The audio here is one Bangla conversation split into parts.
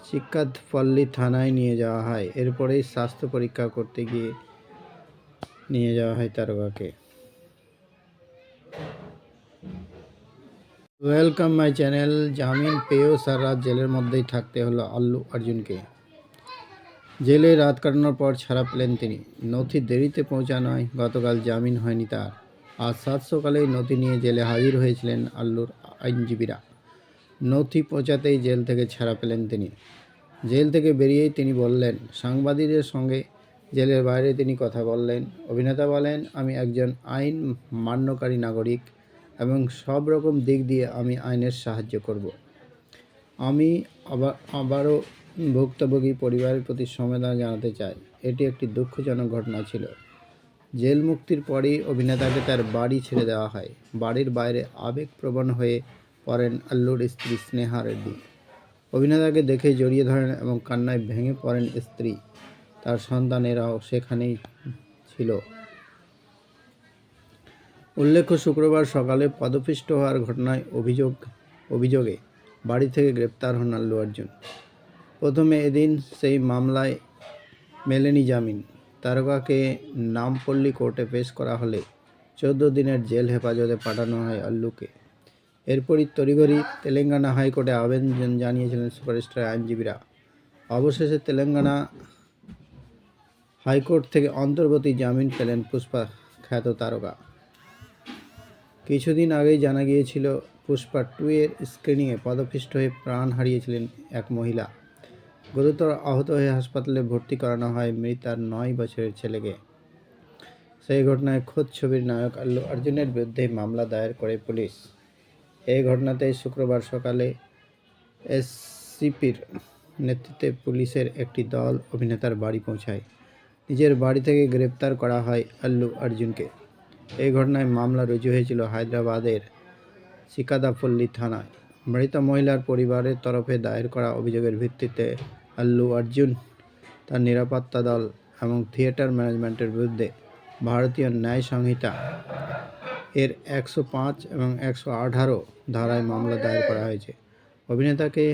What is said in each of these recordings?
চিকাতপল্লী থানায় নিয়ে যাওয়া হয়। এরপরেই স্বাস্থ্য পরীক্ষা করতে গিয়ে নিয়ে যাওয়া হয় তারকাকে। Welcome my channel. জামিন পেয়েও সারা রাত জেলের মধ্যেই থাকতে হলো আল্লু অর্জুনকে। জেলে রাত কাটানোর পর ছাড়া পেলেন তিনি। নথি দেরিতে পৌঁছানোয় গতকাল জামিন হয়নি তার। আজ সাত সকালেই নথি নিয়ে জেলে হাজির হয়েছিলেন আল্লুর আইনজীবীরা। নথি পৌঁছাতেই জেল থেকে ছাড়া পেলেন তিনি। জেল থেকে বেরিয়েই তিনি বললেন, সাংবাদিকদের সঙ্গে জেলের বাইরে তিনি কথা বললেন। অভিনেতা বলেন, আমি একজন আইন মান্যকারী নাগরিক এবং সব রকম দিক দিয়ে আমি আইনের সাহায্য করব। আমি আবারও ভুক্তভোগী পরিবারের প্রতি সমবেদনা জানাতে চাই। এটি একটি দুঃখজনক ঘটনা ছিল। জেল মুক্তির পরই অভিনেতাকে তার বাড়ি ছেড়ে দেওয়া হয়। বাড়ির বাইরে আবেগপ্রবণ হয়ে পড়েন আল্লুর স্ত্রী স্নেহা রেড্ডি। অভিনেতাকে দেখে জড়িয়ে ধরেন এবং কান্নায় ভেঙে পড়েন স্ত্রী। তার সন্তানেরাও সেখানেই ছিল। উল্লেখ্য, শুক্রবার সকালে পদপিষ্ট হওয়ার ঘটনায় অভিযোগে বাড়ি থেকে গ্রেপ্তার হন আল্লু অর্জুন। প্রথমে এদিন সেই মামলায় মেলেনি জামিন। তারকাকে নামপল্লী কোর্টে পেশ করা হলে 14 দিনের জেল হেফাজতে পাঠানো হয় আল্লুকে। এরপরই তড়িঘড়ি তেলেঙ্গানা হাইকোর্টে আবেদন জানিয়েছিলেন সুপারস্টার আইনজীবীরা। অবশেষে তেলেঙ্গানা হাইকোর্ট থেকে অন্তর্বর্তী জামিন পেলেন পুষ্পা খ্যাত তারকা। কিছুদিন আগেই জানা গিয়েছিল, পুষ্পা 2 এর স্ক্রিনিংয়ে পদপিষ্ট হয়ে প্রাণ হারিয়েছিলেন এক মহিলা। গুরুতর আহত হয়ে হাসপাতালে ভর্তি করানো হয় মৃতার 9 বছরের ছেলেকে। সেই ঘটনায় খোদ ছবির নায়ক আল্লু অর্জুনের বিরুদ্ধে মামলা দায়ের করে পুলিশ। এই ঘটনাতে শুক্রবার সকালে এসসিপির নেতৃত্বে পুলিশের একটি দল অভিনেতার বাড়ি পৌঁছায়। নিজের বাড়ি থেকে গ্রেপ্তার করা হয় আল্লু অর্জুনকে। এই ঘটনায় মামলা রুজু হয়েছিল হায়দ্রাবাদের চিকাদাপল্লী থানায়। মৃত মহিলার পরিবারের তরফে দায়ের করা অভিযোগের ভিত্তিতে আল্লু অর্জুন, তার নিরাপত্তা দল এবং থিয়েটার ম্যানেজমেন্টের বিরুদ্ধে ভারতীয় ন্যায় সংহিতা এর 105 এবং 118 ধারায় মামলা দায়ের করা হয়েছে। অভিনেতাকে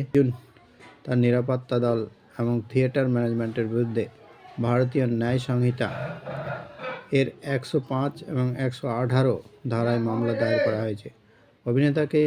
তার নিরাপত্তা দল এবং থিয়েটার ম্যানেজমেন্টের বিরুদ্ধে ভারতীয় ন্যায় সংহিতা এর 105 এবং 118 ধারায় মামলা দায়ের করা হয়েছে। অভিনেতাকে